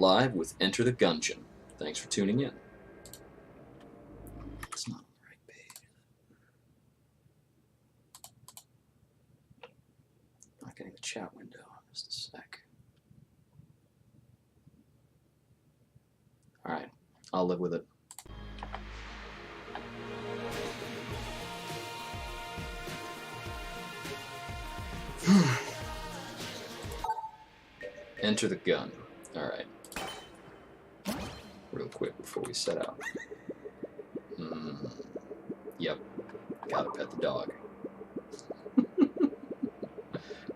live with Enter the Gungeon. Thanks for tuning in. It's not on the right page. Not getting the chat window. Just a sec. Alright, I'll live with it. Enter the gun. Alright. Real quick before we set out. Yep. Gotta pet the dog.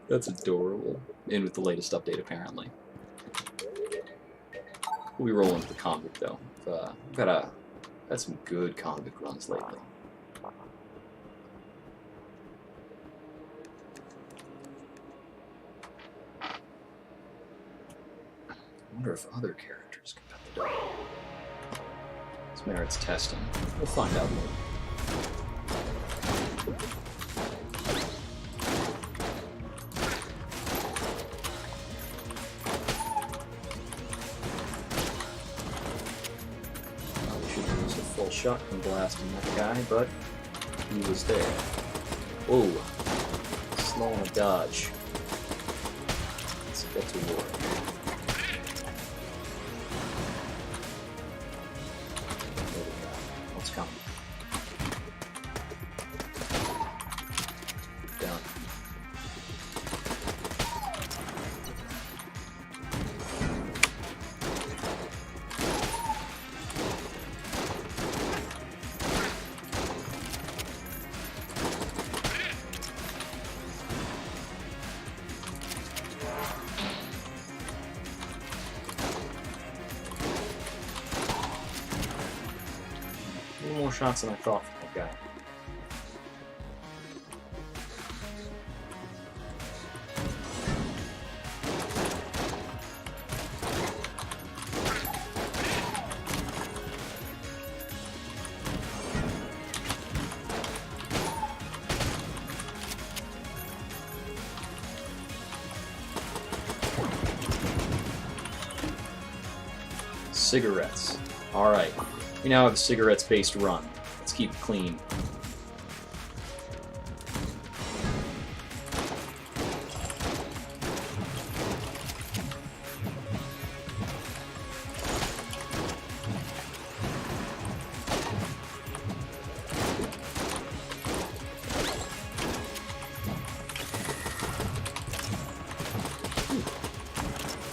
That's adorable. In with the latest update, apparently. We roll into the convict, though. We've had some good convict runs lately. I wonder if other characters can pet the dog. This merits testing. We'll find out later. Probably should use a full shotgun blast on that guy, but he was there. Whoa. Slow on a dodge. Let's get to work. Come. Down. More shots than I thought from that guy. Cigarettes. Alright. We now have a cigarettes-based run. Let's keep it clean.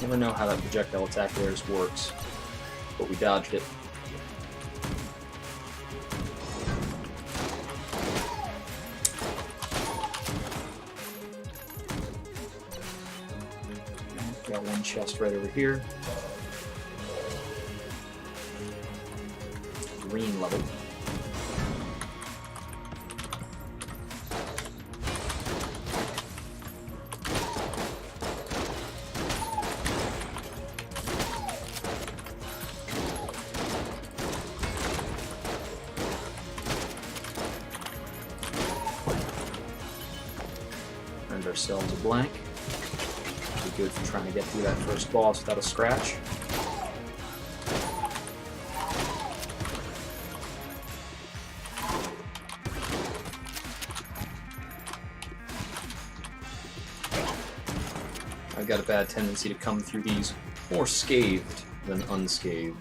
Never know how that projectile attack of theirs works, but we dodged it. Got one chest right over here. Green level. Earned ourselves a blank. Good for trying to get through that first boss without a scratch. I've got a bad tendency to come through these more scathed than unscathed.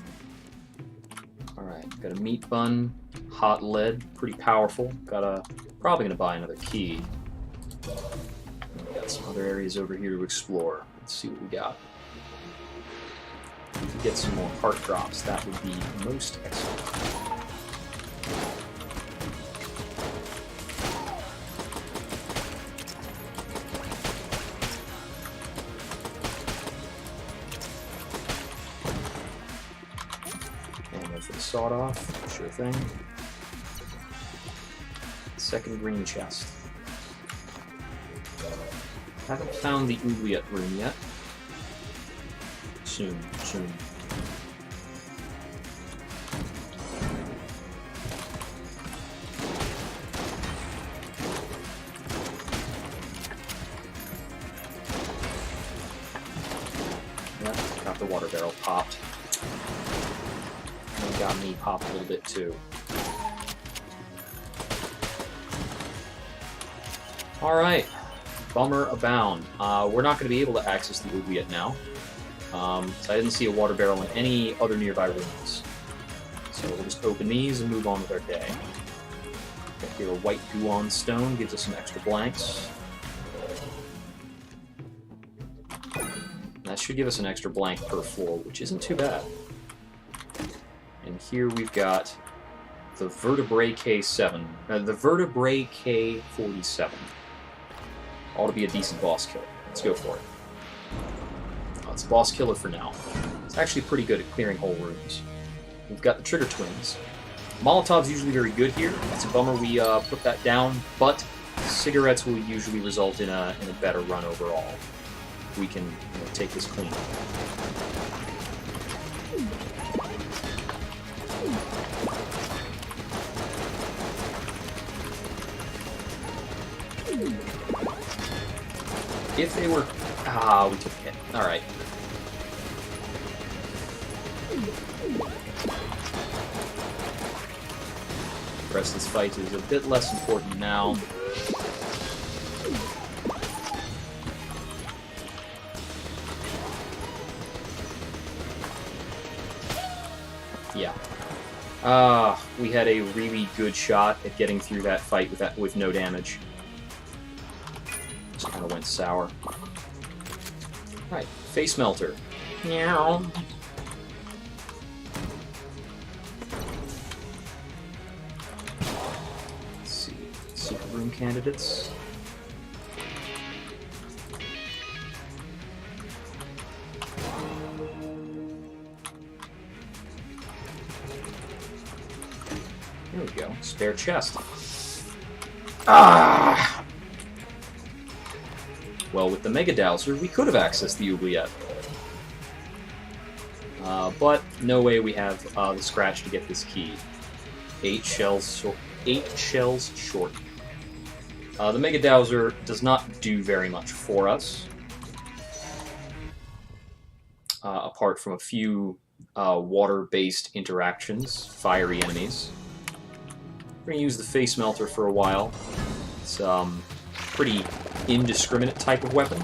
Alright, got a meat bun, hot lead, pretty powerful. Probably gonna buy another key. Got some other areas over here to explore. Let's see what we got. If we get some more heart drops, that would be most excellent. Ammo for the sawed-off, sure thing. Second green chest. Haven't found the oubliette room yet. Soon, soon. Yep, got the water barrel popped. And got me popped a little bit too. Alright, bummer abound. We're not going to be able to access the oubliette now. So I didn't see a water barrel in any other nearby rooms. So we'll just open these and move on with our day. Got here a white Gungeon stone, gives us some extra blanks. That should give us an extra blank per floor, which isn't too bad. And here we've got the Vertebrae K7, the Vertebrae K47. Ought to be a decent boss killer. Let's go for it. It's a boss killer for now. It's actually pretty good at clearing whole rooms. We've got the Trigger Twins. Molotov's usually very good here. It's a bummer we put that down, but cigarettes will usually result in a better run overall. We can take this clean. If they were... we took a hit. Alright. The rest of this fight is a bit less important now. Yeah. We had a really good shot at getting through that fight with no damage. Just kind of went sour. Right, face melter. Meow. Let's see, secret room candidates. There we go, spare chest. Well, with the Mega Dowser, we could have accessed the oubliette. But no way we have the scratch to get this key. 8 shells short. The Mega Dowser does not do very much for us. Apart from a few water-based interactions, fiery enemies. We're going to use the face melter for a while. It's pretty indiscriminate type of weapon.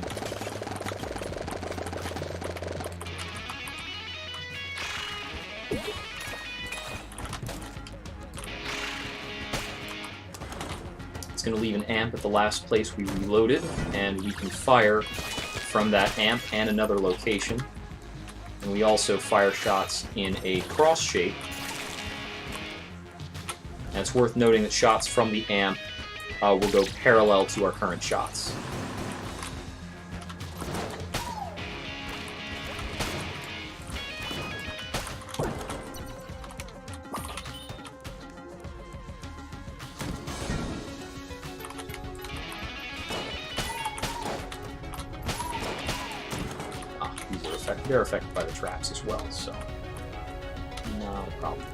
It's going to leave an amp at the last place we reloaded, and we can fire from that amp and another location. And we also fire shots in a cross shape. And it's worth noting that shots from the amp will go parallel to our current shots. They're affected by the traps as well, so not a problem there.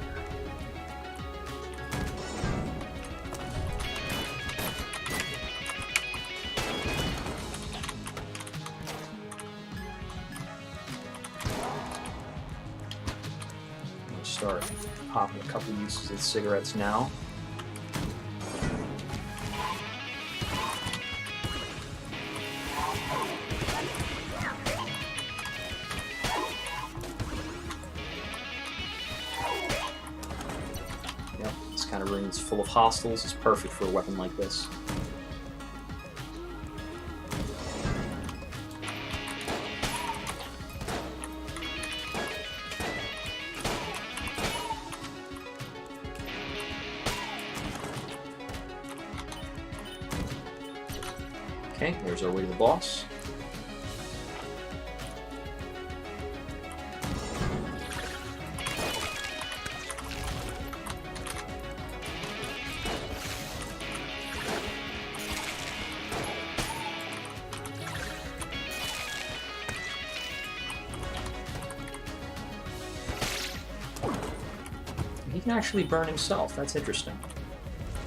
Start popping a couple uses of cigarettes now. Yep, this kind of room is full of hostiles. It's perfect for a weapon like this. Okay, there's our way to the boss. He can actually burn himself. That's interesting.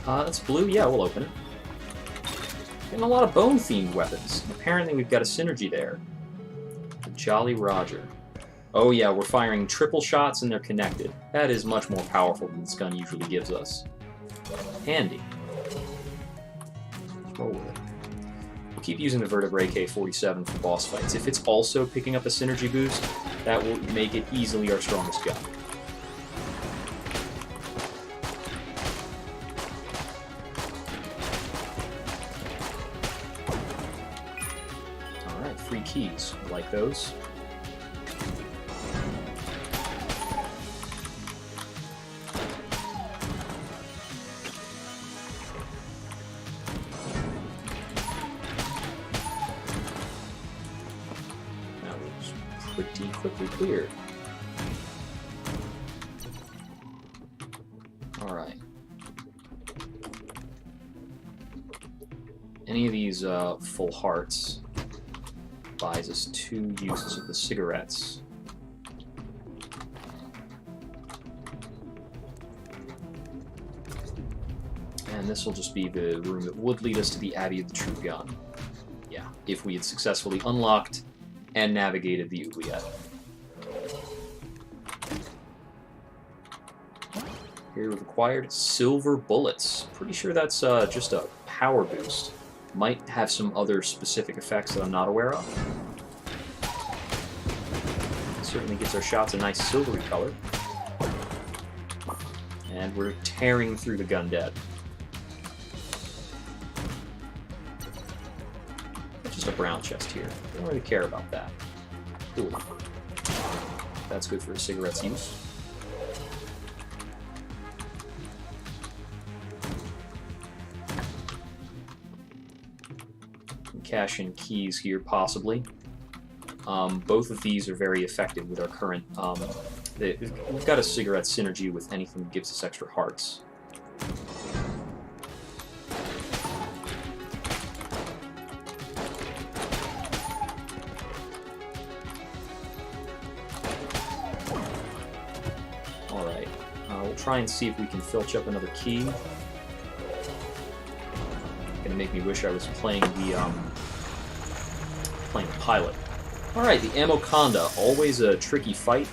That's blue. Yeah, we'll open it. Getting a lot of bone-themed weapons. Apparently we've got a synergy there. The Jolly Roger. Oh yeah, we're firing triple shots and they're connected. That is much more powerful than this gun usually gives us. Handy. Let's roll with it. We'll keep using the Vertebrae K-47 for boss fights. If it's also picking up a synergy boost, that will make it easily our strongest gun. Alright, free keys. I like those. Pretty quickly cleared. Alright. Any of these full hearts buys us 2 uses of the cigarettes. And this will just be the room that would lead us to the Abbey of the True Gun. Yeah, if we had successfully unlocked and navigated the oubliette. Here we've acquired silver bullets. Pretty sure that's just a power boost. Might have some other specific effects that I'm not aware of. Certainly gives our shots a nice silvery color. And we're tearing through the gun dead. Just a brown chest here. Don't really care about that. Cool. That's good for a cigarette's use. Cash in keys here, possibly. Both of these are very effective with our current... we've got a cigarette synergy with anything that gives us extra hearts. Alright, we'll try and see if we can filch up another key. Gonna make me wish I was playing the pilot. Alright, the Ammoconda, always a tricky fight,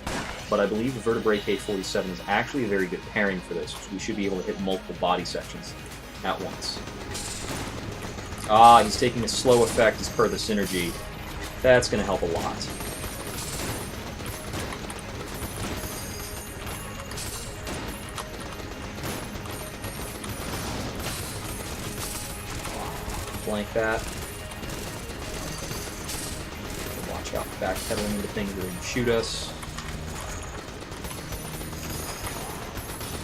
but I believe the Vertebrae K-47 is actually a very good pairing for this. We should be able to hit multiple body sections at once. Ah, he's taking a slow effect as per the synergy. That's gonna help a lot. Blank that. Watch out for backpedaling into things that are going to shoot us.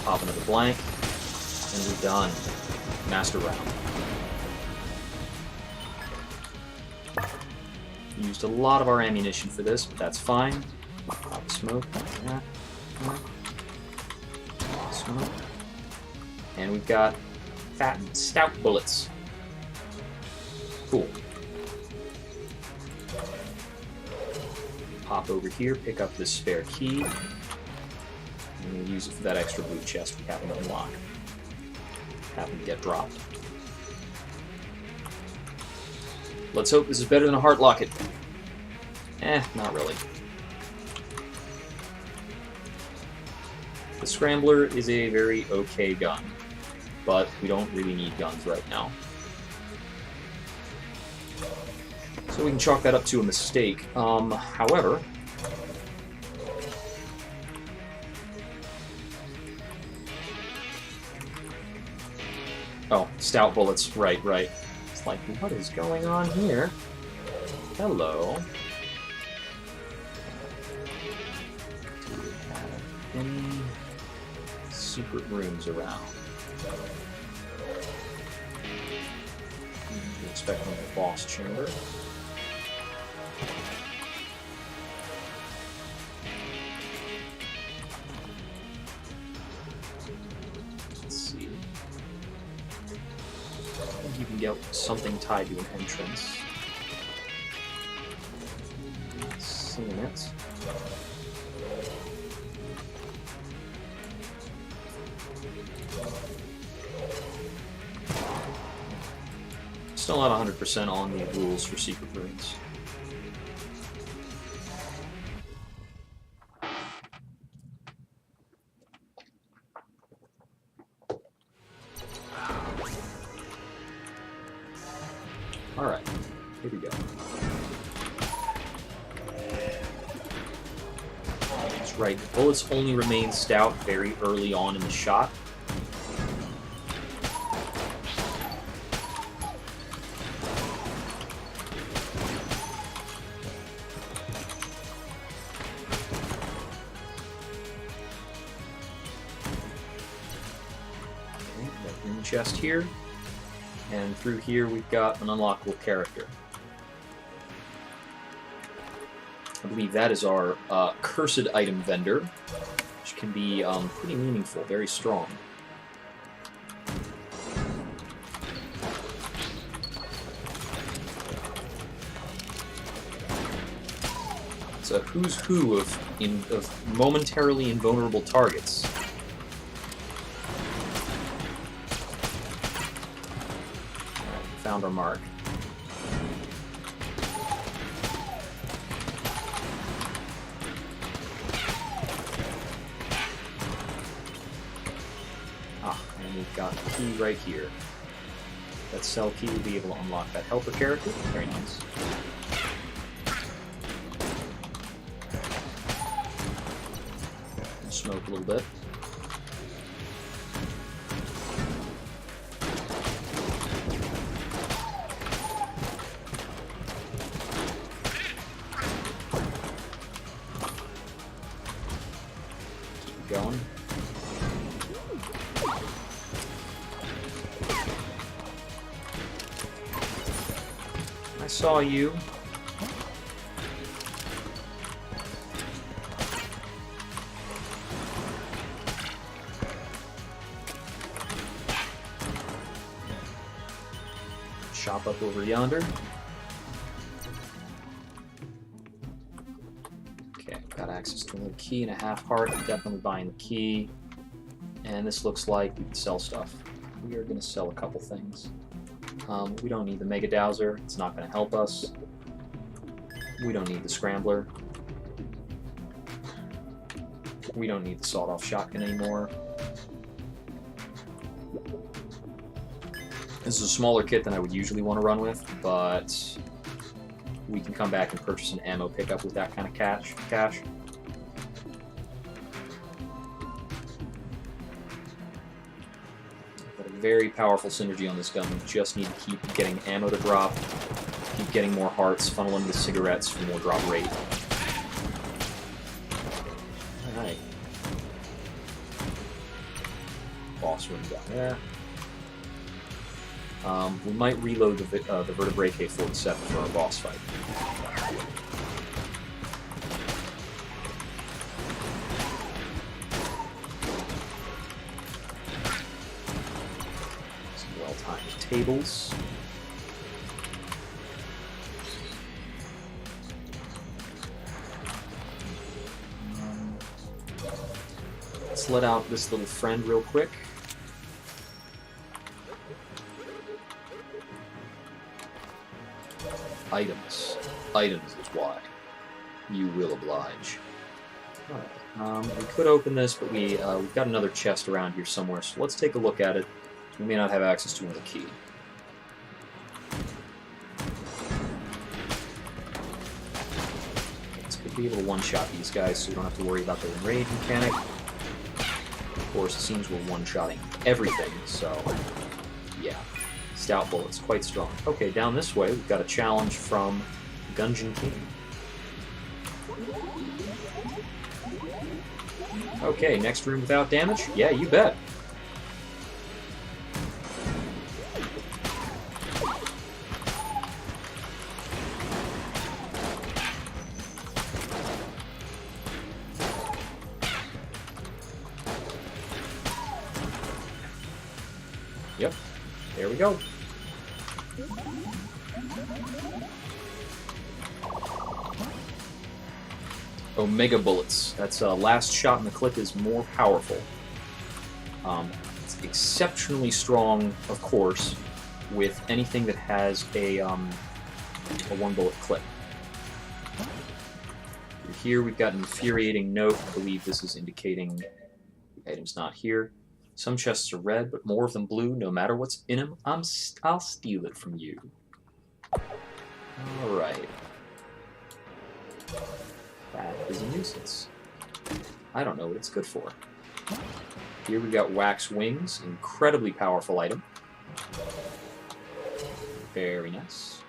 Pop another blank. And we're done. Master round. Used a lot of our ammunition for this, but that's fine. Pop the smoke. Like that. Smoke. And we've got fat and stout bullets. Cool. Pop over here, pick up this spare key, and we'll use it for that extra blue chest we happen to unlock. Happen to get dropped. Let's hope this is better than a heart locket. Not really. The Scrambler is a very okay gun, but we don't really need guns right now. So we can chalk that up to a mistake. However... Oh, stout bullets. Right. It's like, what is going on here? Hello. Do we have any secret rooms around? Expecting the boss chamber. Let's see. I think you can get something tied to an entrance. Not seeing it. Still not 100% on the rules for secret rooms. Alright, here we go. That's right, bullets only remain stout very early on in the shot. Chest here, and through here we've got an unlockable character. I believe that is our cursed item vendor, which can be pretty meaningful, very strong. It's a who's who of momentarily invulnerable targets. Found our mark. And we've got a key right here. That cell key will be able to unlock that helper character. Very nice. Smoke a little bit. Going. I saw you. Shop up over yonder. Got access to another key and a half heart. I'm definitely buying the key. And this looks like we can sell stuff. We are going to sell a couple things. We don't need the Mega Dowser. It's not going to help us. We don't need the Scrambler. We don't need the sawed-off shotgun anymore. This is a smaller kit than I would usually want to run with, but we can come back and purchase an ammo pickup with that kind of cash. Got a very powerful synergy on this gun. We just need to keep getting ammo to drop, keep getting more hearts, funnel into cigarettes for more drop rate. Alright. Boss room down there. We might reload the Vertebrae AK-47 for our boss fight. Some well-timed tables. Let's let out this little friend real quick. Items. Items is why. You will oblige. Alright. We could open this, but we've got another chest around here somewhere, so let's take a look at it. We may not have access to another key. Let's be able to one-shot these guys, so we don't have to worry about the enrage mechanic. Of course, it seems we're one-shotting everything, so yeah. Stout bullets, quite strong. Okay, down this way, we've got a challenge from Gungeon King. Okay, next room without damage? Yeah, you bet. Yep, there we go. Omega bullets. That's last shot in the clip is more powerful. It's exceptionally strong, of course, with anything that has a one-bullet clip. Here we've got an infuriating note. I believe this is indicating the item's not here. Some chests are red, but more of them blue. No matter what's in them, I'll steal it from you. Alright. That is a nuisance. I don't know what it's good for. Here we've got Wax Wings, incredibly powerful item. Very nice.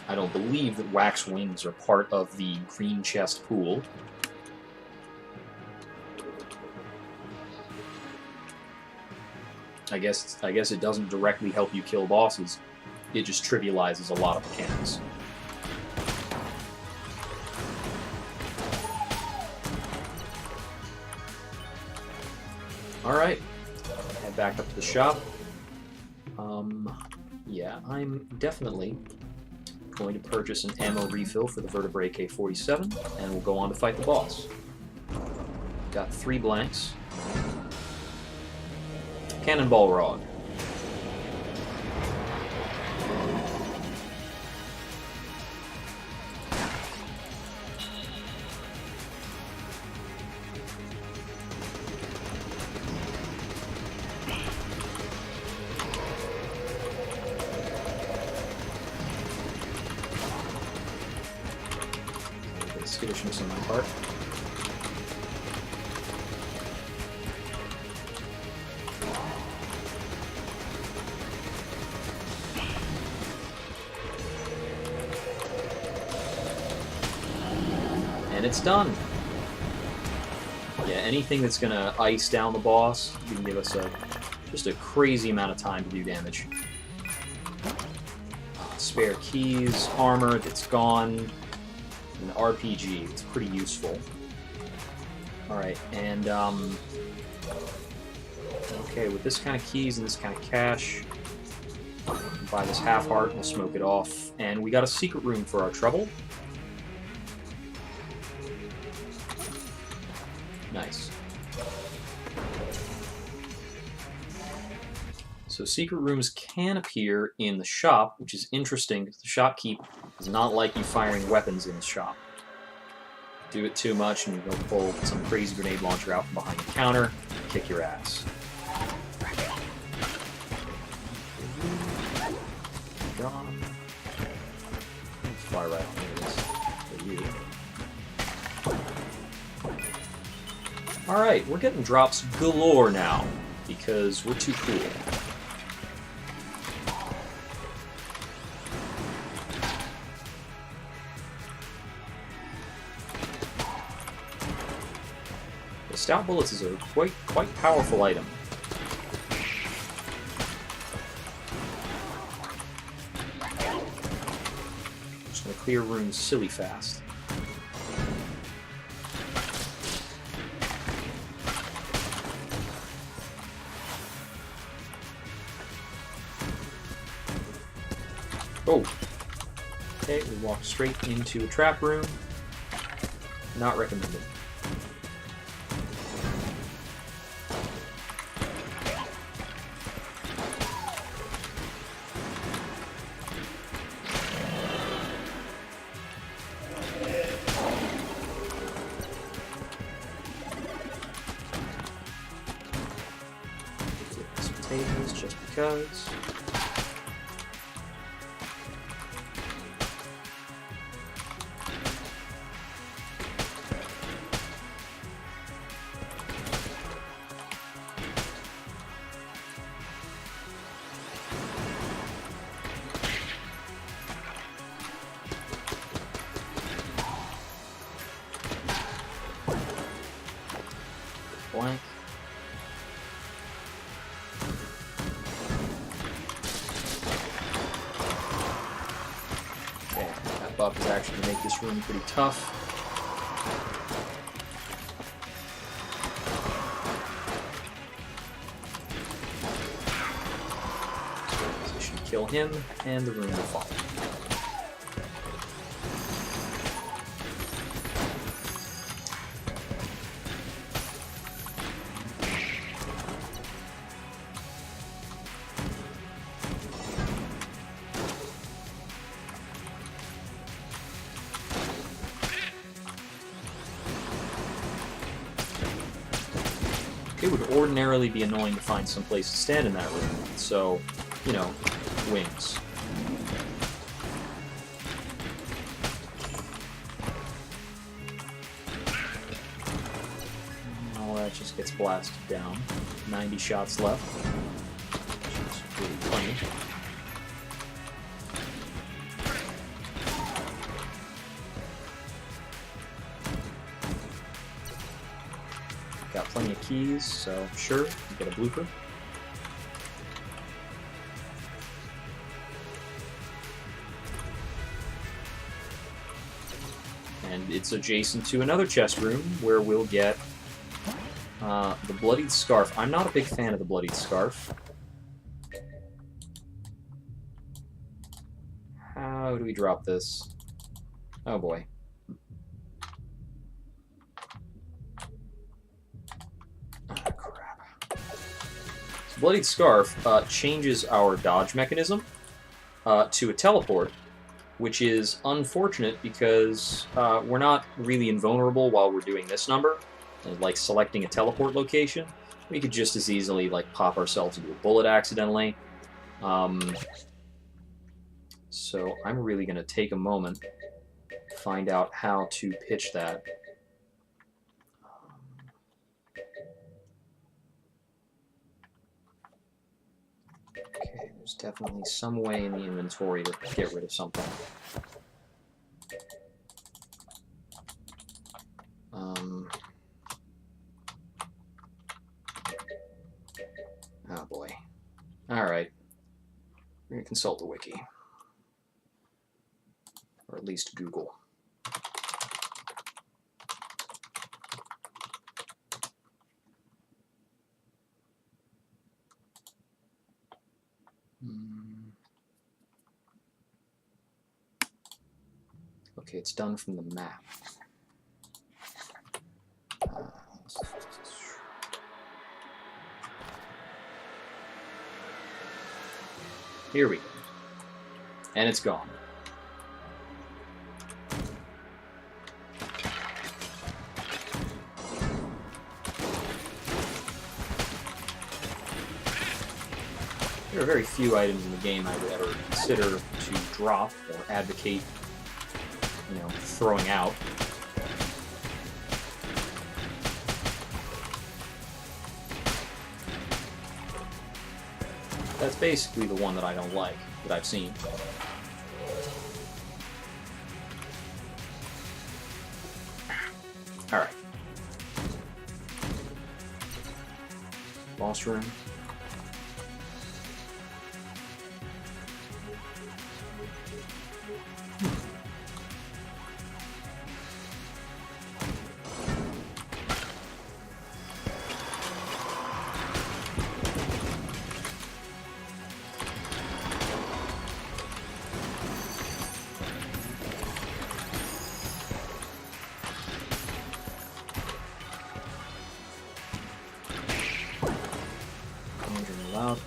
I don't believe that Wax Wings are part of the green chest pool. I guess it doesn't directly help you kill bosses. It just trivializes a lot of mechanics. Alright, head back up to the shop. Yeah, I'm definitely going to purchase an ammo refill for the Vertebrae AK-47, and we'll go on to fight the boss. Got 3 blanks. Cannonball Rod. Skittishness on my part. And it's done. Yeah, anything that's gonna ice down the boss, you can give us just a crazy amount of time to do damage. Spare keys, armor that's gone. An RPG. It's pretty useful. Alright, and, okay, with this kind of keys and this kind of cash, buy this half-heart and we'll smoke it off. And we got a secret room for our trouble. Nice. So secret rooms can appear in the shop, which is interesting because the shopkeep does not like you firing weapons in the shop. Do it too much and you'll pull some crazy grenade launcher out from behind the counter and kick your ass. Gone. Fire right for you. Alright, we're getting drops galore now because we're too cool. Stout Bullets is a quite powerful item. Just gonna clear rooms silly fast. Oh! Okay, we walk straight into a trap room. Not recommended. Just because. Blank. Buff is actually going to make this room pretty tough. So she should kill him, and the room will fall. It would ordinarily be annoying to find some place to stand in that room, so, you know, wings. that just gets blasted down. 90 shots left. Which is really plenty. Got plenty of keys, so sure, you get a blooper. And it's adjacent to another chest room where we'll get the Bloodied Scarf. I'm not a big fan of the Bloodied Scarf. How do we drop this? Oh boy. Oh crap. So Bloodied Scarf changes our dodge mechanism to a teleport, which is unfortunate because we're not really invulnerable while we're doing this number. Like selecting a teleport location, we could just as easily like pop ourselves into a bullet accidentally. So I'm really going to take a moment to find out how to pitch that. Okay, there's definitely some way in the inventory to get rid of something. Oh boy. Alright. We're going to consult the wiki. Or at least Google. Okay, it's done from the map. Here we go. And it's gone. There are very few items in the game I would ever consider to drop or advocate, you know, throwing out. That's basically the one that I don't like, that I've seen. Alright. Boss room.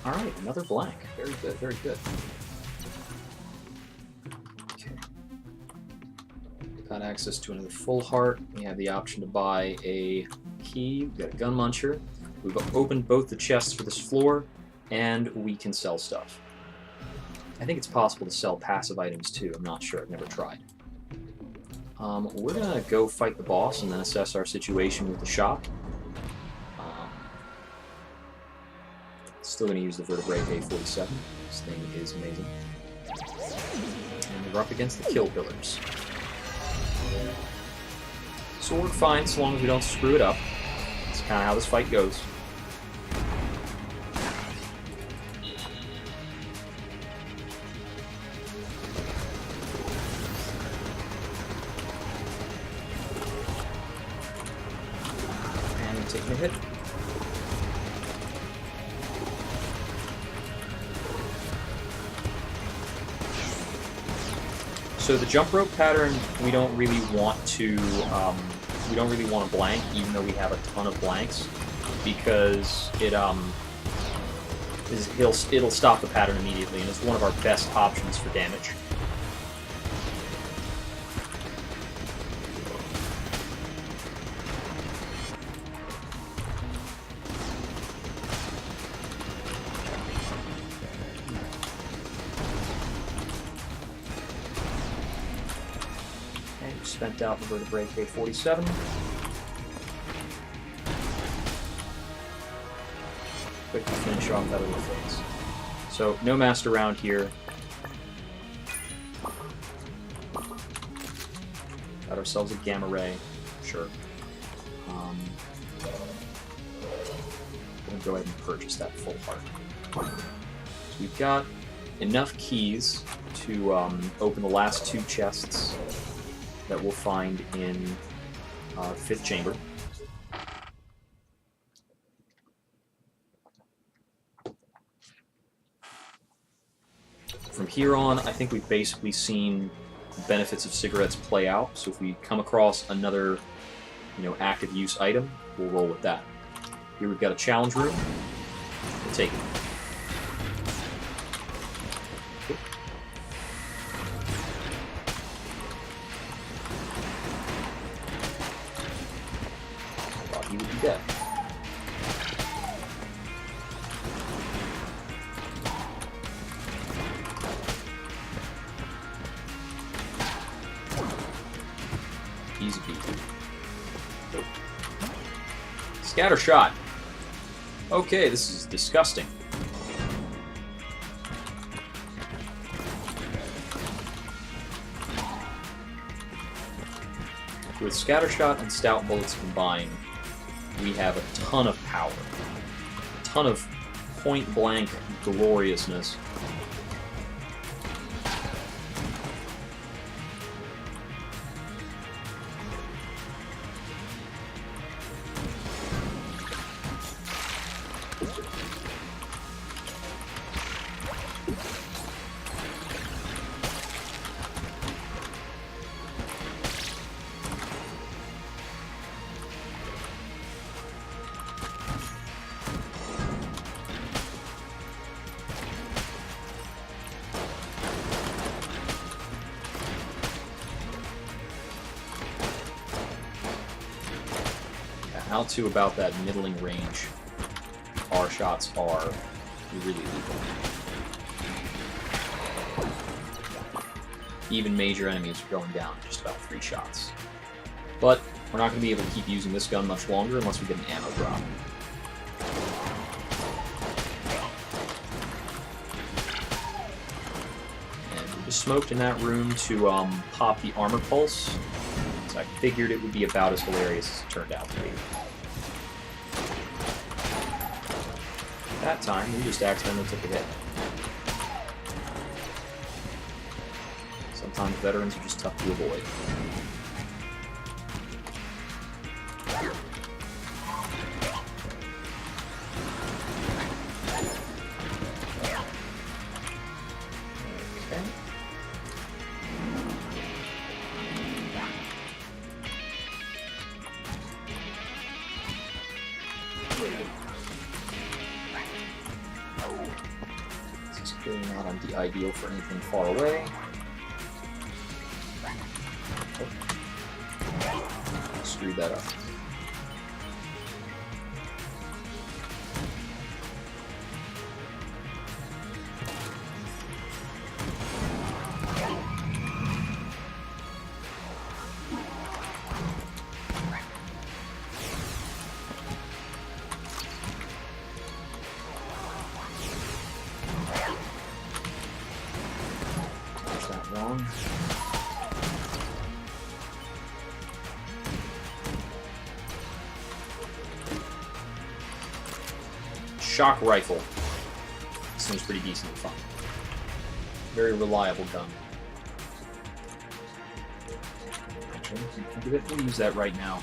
Alright, another blank. Very good, very good. Okay. Got access to another full heart. We have the option to buy a key. We've got a gun muncher. We've opened both the chests for this floor, and we can sell stuff. I think it's possible to sell passive items too. I'm not sure. I've never tried. We're gonna go fight the boss and then assess our situation with the shop. Still going to use the Vertebrae A47. This thing is amazing. And we're up against the Kill Pillars. So we're fine so long as we don't screw it up. That's kind of how this fight goes. And we're taking a hit. So the jump rope pattern, we don't really want to blank, even though we have a ton of blanks, because it'll stop the pattern immediately, and it's one of our best options for damage. Spent out the Vertebrae K47. quick to finish off that little phase. So, no master round here. Got ourselves a gamma ray. Sure. Go ahead and purchase that full heart. So we've got enough keys to open the last 2 chests that we'll find in 5th chamber. From here on, I think we've basically seen the benefits of cigarettes play out. So if we come across another, active use item, we'll roll with that. Here we've got a challenge room. We'll take it. Cool. I thought he would be dead. Easy peasy. Cool. Scatter shot. Okay, this is disgusting. With Scattershot and Stout Bullets combined, we have a ton of power. A ton of point-blank gloriousness. How to about that middling range, our shots are really lethal. Even major enemies are going down in just about 3 shots. But we're not going to be able to keep using this gun much longer unless we get an ammo drop. And we just smoked in that room to pop the armor pulse. So I figured it would be about as hilarious as it turned out to be. That time, we just accidentally took a hit. Sometimes veterans are just tough to avoid. Not ideal for anything far away. Oh. Screwed that up. Shock rifle. Seems pretty decent and fun. Very reliable gun. Actually, think of it, we'll use that right now.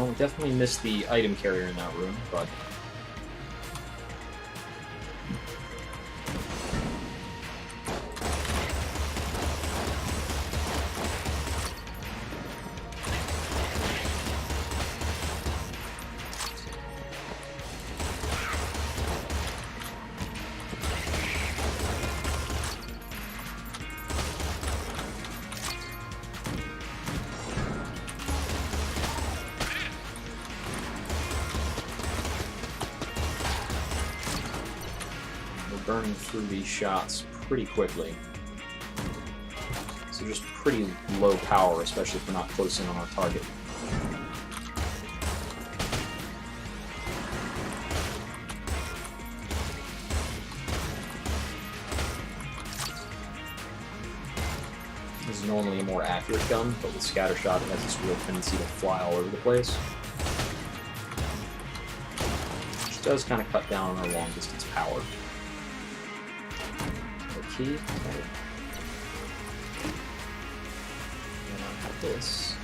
Well, we definitely missed the item carrier in that room, but... burning through these shots pretty quickly. So just pretty low power, especially if we're not close in on our target. This is normally a more accurate gun, but with Scattershot it has this real tendency to fly all over the place. Which does kind of cut down on our long distance power. Key. Okay. And I have this.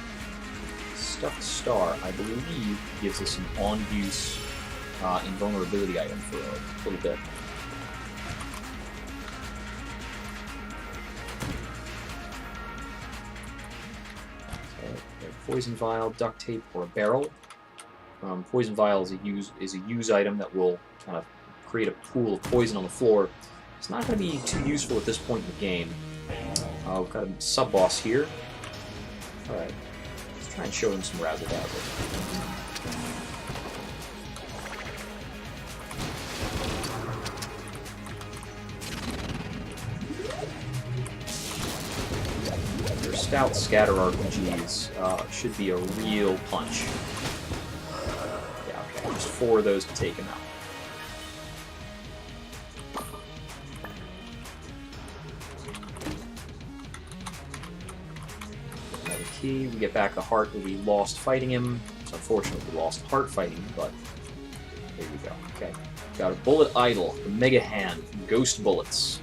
Stuffed Star, I believe, gives us an on-use invulnerability item for a little bit. Okay, Poison Vial, Duct Tape, or a Barrel. Poison Vial is a use item that will kind of create a pool of poison on the floor. It's not going to be too useful at this point in the game. We've got a sub-boss here. Alright, let's try and show him some razzle-dazzle. Your stout scatter RPGs should be a real punch. Yeah, okay, just 4 of those to take him out. We get back a heart that we lost fighting him. It's unfortunate we lost heart fighting him, but there you go. Okay. Got a Bullet Idol, the Mega Hand, Ghost Bullets.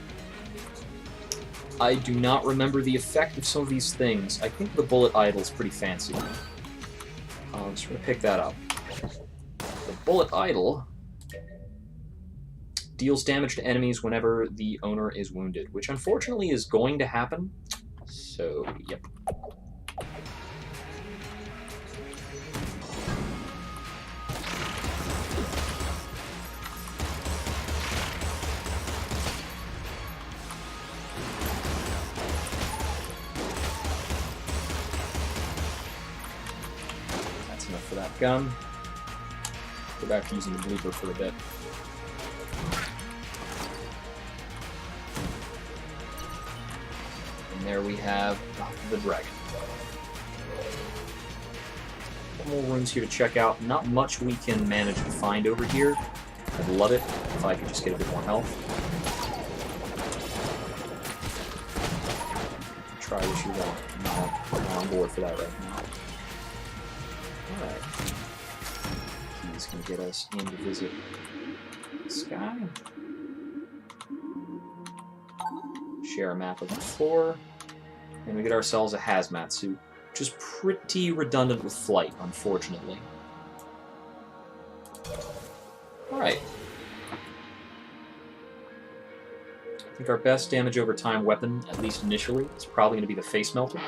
I do not remember the effect of some of these things. I think the Bullet Idol is pretty fancy. I'm just going to pick that up. The Bullet Idol deals damage to enemies whenever the owner is wounded, which unfortunately is going to happen. So, yep. For that gun. Go back to using the blooper for a bit. And there we have the dragon. More rooms here to check out. Not much we can manage to find over here. I'd love it if I could just get a bit more health. Try what you want. I'm not on board for that right now. Alright. He's going to get us in to visit Sky. Share a map of the floor. And we get ourselves a Hazmat Suit, which is pretty redundant with flight, unfortunately. Alright. I think our best damage over time weapon, at least initially, is probably going to be the Face Melter.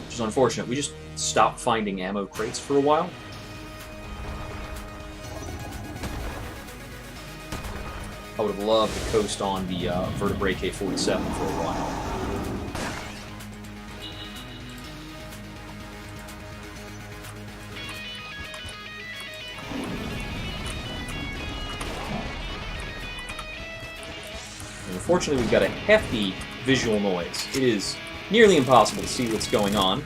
Which is unfortunate. We just stopped finding ammo crates for a while. I would have loved to coast on the Vertebrae K-47 for a while. And unfortunately, we've got a hefty visual noise. It is nearly impossible to see what's going on.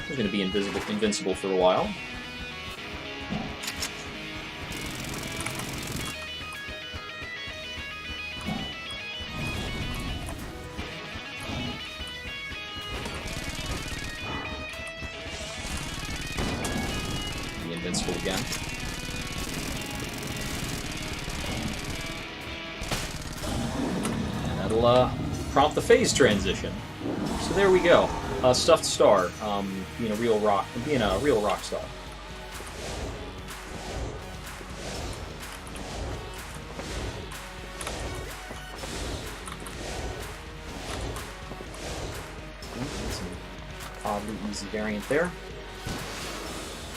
We're going to be invincible for a while. Be invincible again. That'll prompt the phase transition. So there we go. Stuffed star, being a real rock star. That's an oddly easy variant there.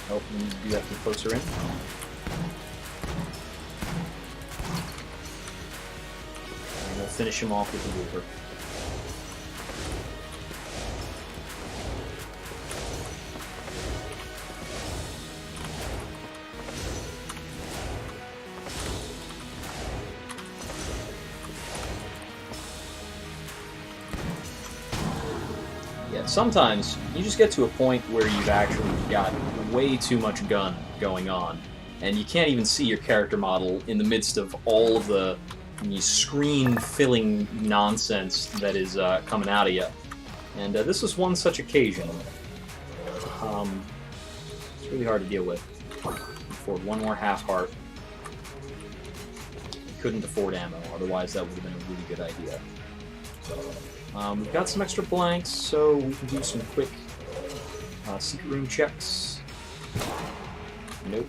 Nope, we need to do that from closer in. And we'll finish him off with the Wooper. Sometimes you just get to a point where you've actually got way too much gun going on, and you can't even see your character model in the midst of all of the screen-filling nonsense that is coming out of you. And this was one such occasion. It's really hard to deal with. Afford one more half-heart. Couldn't afford ammo, otherwise that would have been a really good idea. We've got some extra blanks, so we can do some quick secret room checks. Nope.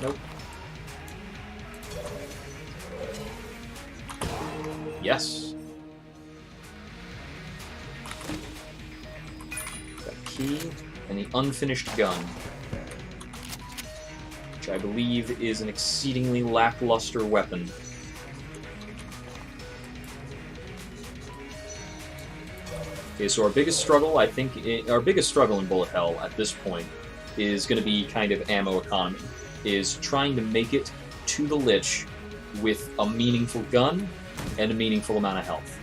Nope. Yes. Got a key and the unfinished gun, which I believe is an exceedingly lackluster weapon. Okay, so our biggest struggle, I think, our biggest struggle in Bullet Hell at this point is going to be kind of ammo economy, is trying to make it to the Lich with a meaningful gun and a meaningful amount of health.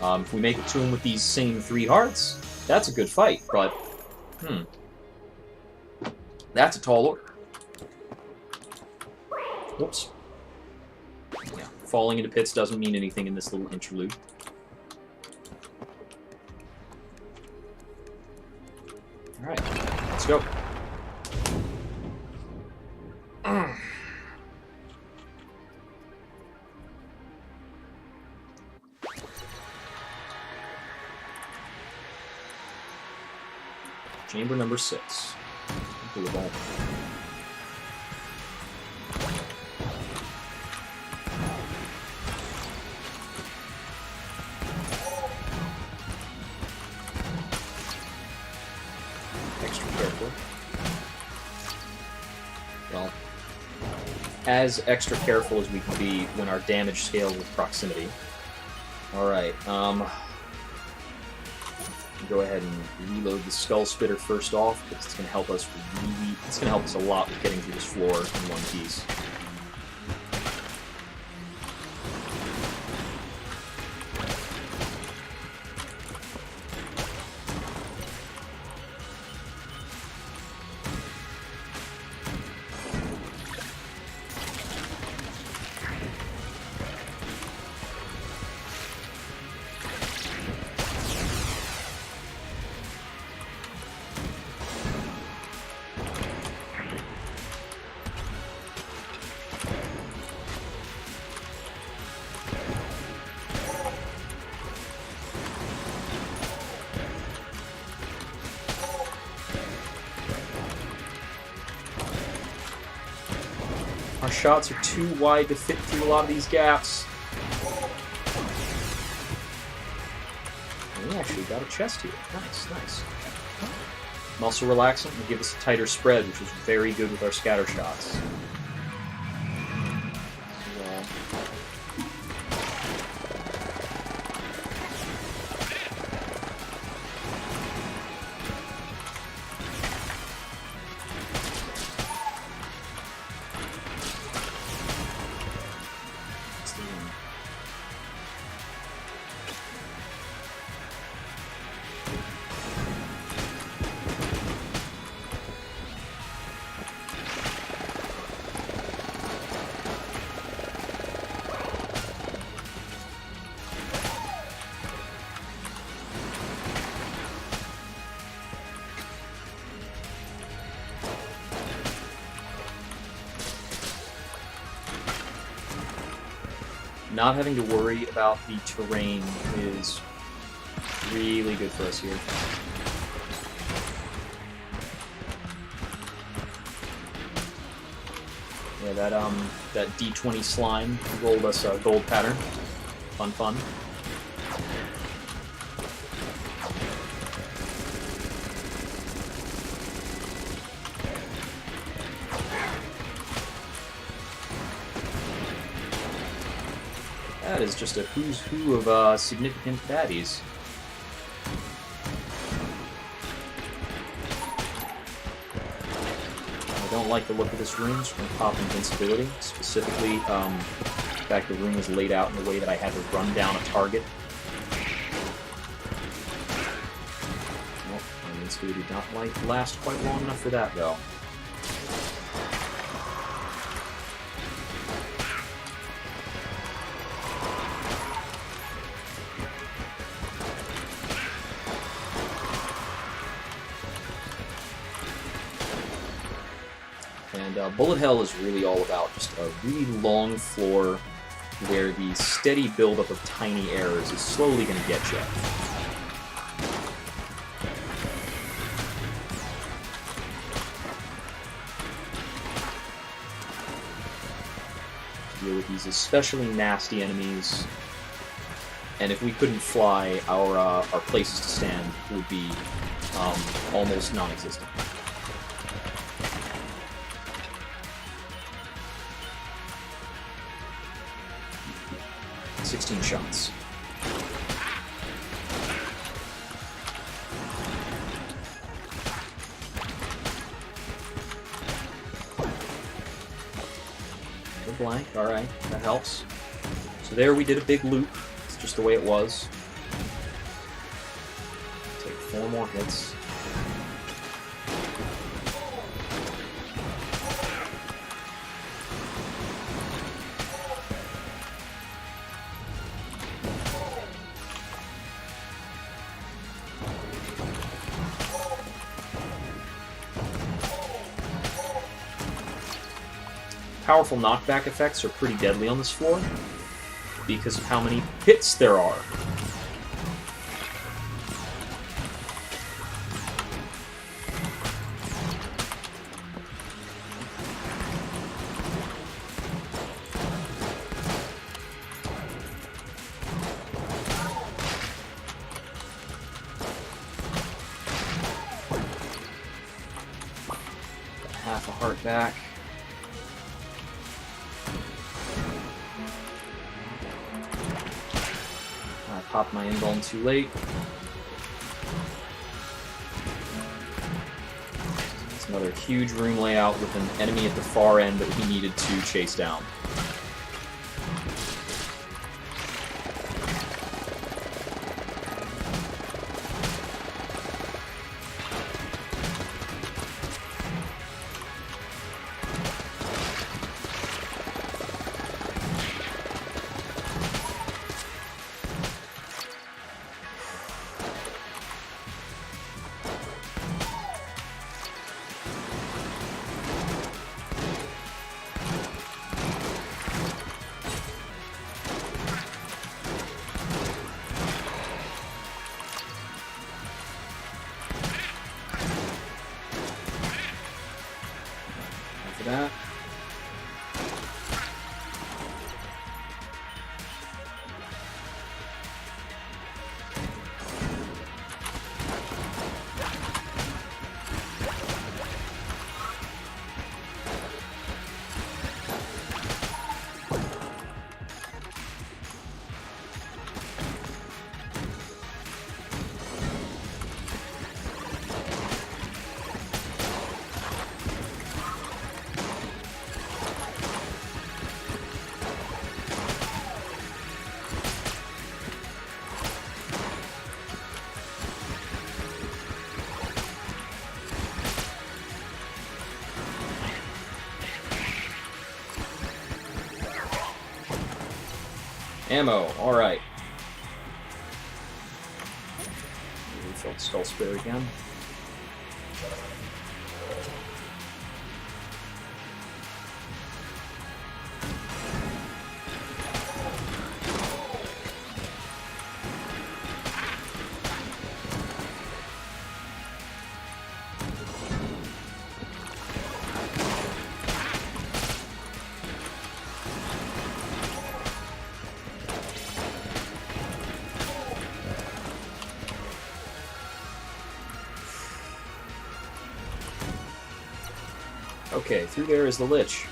If we make it to him with these same 3 hearts, that's a good fight, but, that's a tall order. Whoops. Yeah, falling into pits doesn't mean anything in this little interlude. Alright, let's go. Chamber number 6. Extra careful. Well, as extra careful as we can be when our damage scales with proximity. Alright, go ahead and reload the Skull Spitter first off, because it's going to help us it's going to help us a lot with getting through this floor in one piece. Our shots are too wide to fit through a lot of these gaps. And we actually got a chest here. Nice, nice. Muscle relaxant will give us a tighter spread, which is very good with our scatter shots. Not having to worry about the terrain is really good for us here. Yeah, that D20 slime rolled us a gold pattern. Fun, fun. That is just a who's who of significant baddies. I don't like the look of this room. It's going to pop invincibility. Specifically, the fact the room was laid out in a way that I had to run down a target. Well, invincibility did not last quite long enough for that, though. And Bullet Hell is really all about just a really long floor where the steady buildup of tiny errors is slowly going to get you. Deal with these especially nasty enemies, and if we couldn't fly, our places to stand would be almost non-existent. 16 shots. Good blank, alright, that helps. So there we did a big loop. It's just the way it was. Take 4 more hits. Powerful knockback effects are pretty deadly on this floor because of how many hits there are. Got half a heart back. Popped my invuln too late. It's another huge room layout with an enemy at the far end that he needed to chase down. That. Ammo, alright. Refill the Skull Spear again. Okay, through there is the Lich.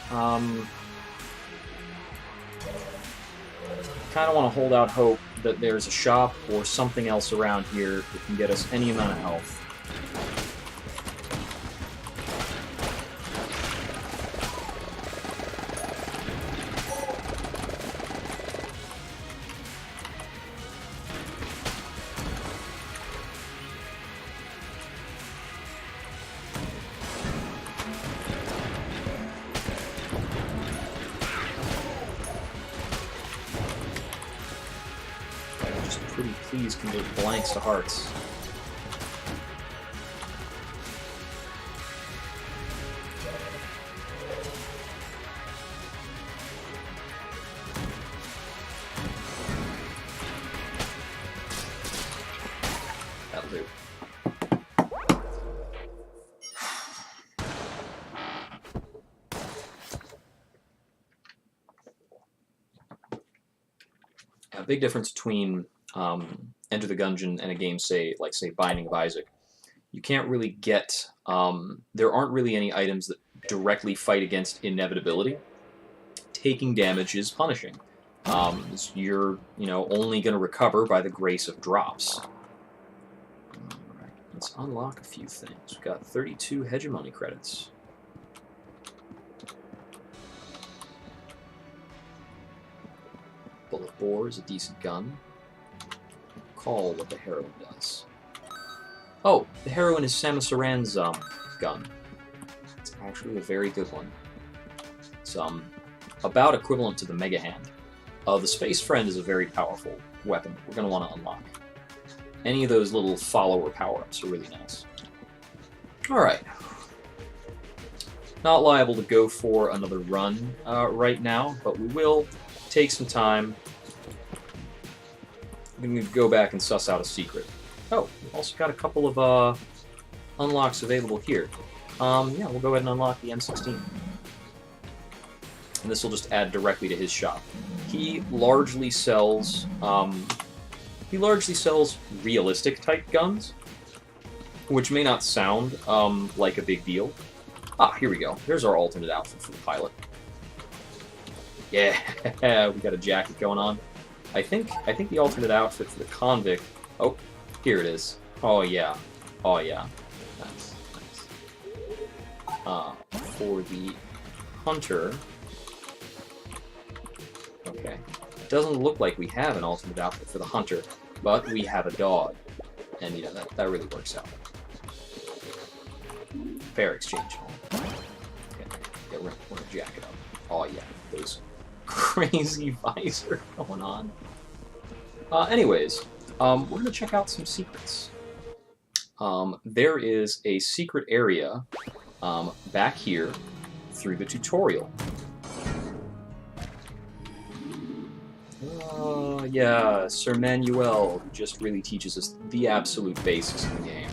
Kind of want to hold out hope that there's a shop or something else around here that can get us any amount of health. Pretty please convert blanks to hearts. That'll do. A big difference between Enter the Gungeon and a game, say Binding of Isaac. You can't really get, there aren't really any items that directly fight against inevitability. Taking damage is punishing. You're, only going to recover by the grace of drops. Alright, let's unlock a few things. We've got 32 hegemony credits. Bullet bore is a decent gun. Call what the heroine does. Oh, the heroine is Samus Aran's gun. It's actually a very good one. It's about equivalent to the Mega Hand. The Space Friend is a very powerful weapon we're going to want to unlock. Any of those little follower power-ups are really nice. Alright. Not liable to go for another run right now, but we will take some time. I'm going to go back and suss out a secret. Oh, we've also got a couple of unlocks available here. Yeah, we'll go ahead and unlock the M16. And this will just add directly to his shop. He largely sells realistic type guns, which may not sound like a big deal. Ah, here we go. There's our alternate outfit for the pilot. Yeah, we got a jacket going on. I think the alternate outfit for the convict. Oh, here it is. Oh yeah, oh yeah. Nice, nice. For the hunter. Okay, it doesn't look like we have an alternate outfit for the hunter, but we have a dog, and that really works out. Fair exchange. Okay, yeah, we're gonna jack it up. Oh yeah, those crazy visor going on. Anyways, we're going to check out some secrets. There is a secret area back here through the tutorial. Yeah, Sir Manuel just really teaches us the absolute basics of the game.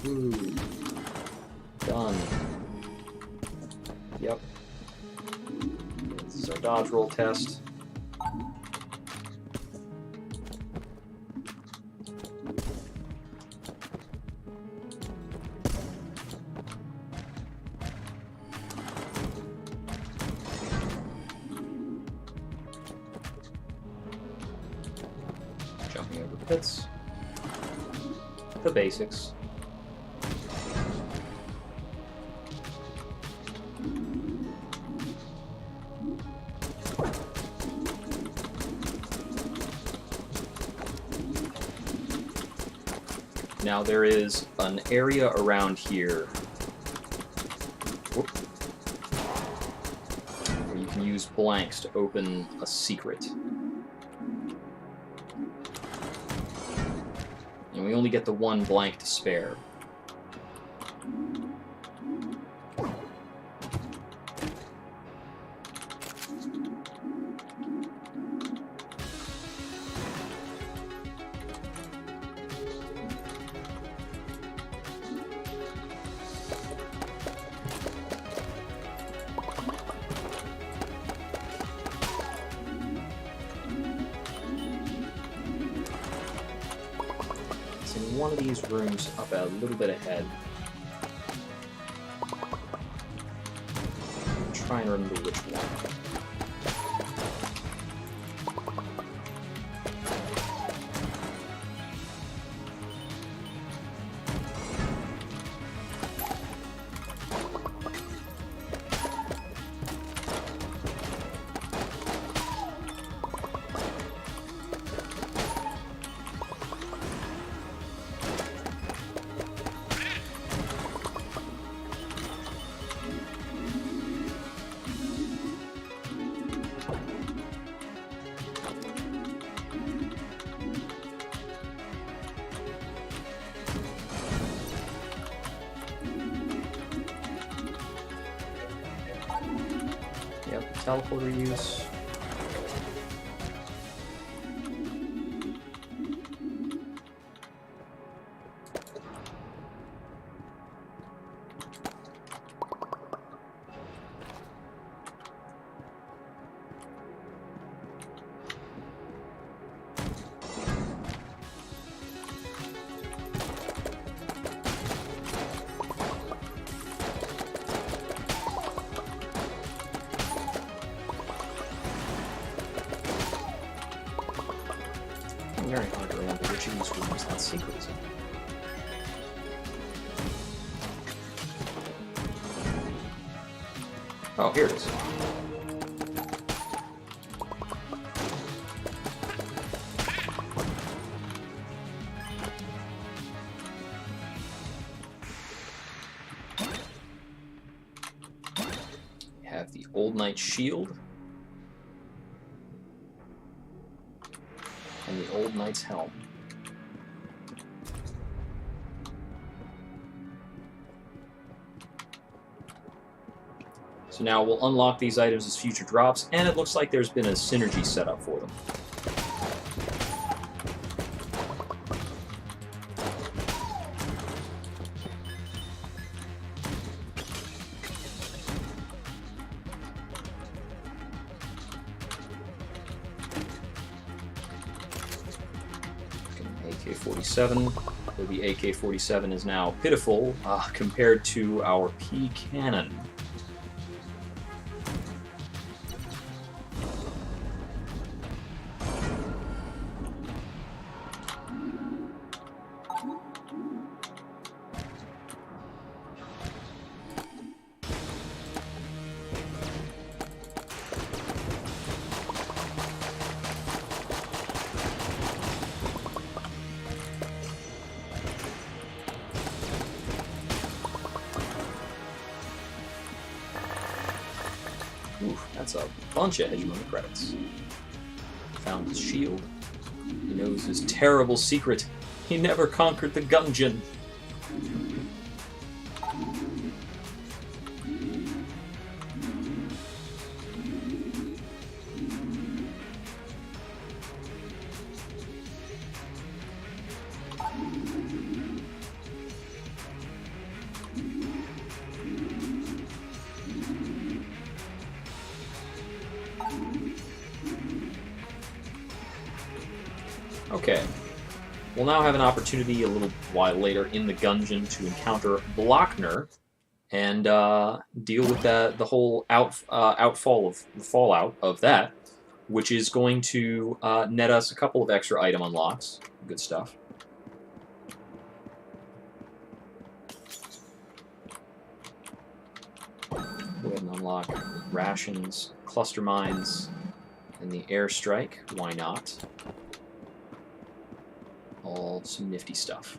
Ooh. Done. Yep. This is our dodge roll test. Jumping over pits. The basics. Now there is an area around here where you can use blanks to open a secret. And we only get the one blank to spare. One of these rooms up a little bit ahead. try and remember which one. Yep, teleporter use. Very hard to remember which of these rooms that secret is in. Oh, here it is. We have the Old Knight's Shield. And the Old Knight's Helm. So now we'll unlock these items as future drops, and it looks like there's been a synergy set up for them. AK-47. The AK-47 is now pitiful compared to our P cannon. Oof, that's a bunch of hegemony credits. Found his shield. He knows his terrible secret. He never conquered the Gungeon. Okay, we'll now have an opportunity a little while later in the Gungeon to encounter Blockner and deal with the whole fallout of that, which is going to net us a couple of extra item unlocks. Good stuff. Go ahead and unlock rations, cluster mines, and the airstrike. Why not? All some nifty stuff.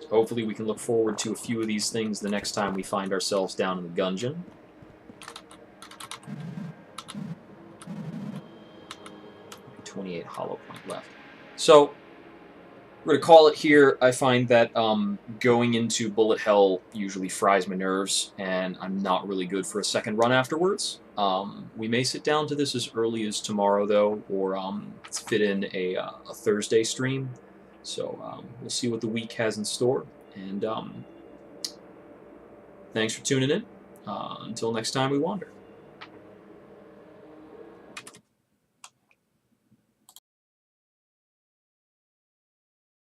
So hopefully we can look forward to a few of these things the next time we find ourselves down in the Gungeon. .28 hollow point left. So we're going to call it here. I find that going into bullet hell usually fries my nerves, and I'm not really good for a second run afterwards. We may sit down to this as early as tomorrow, though, or fit in a Thursday stream. So we'll see what the week has in store. And thanks for tuning in. Until next time we wander.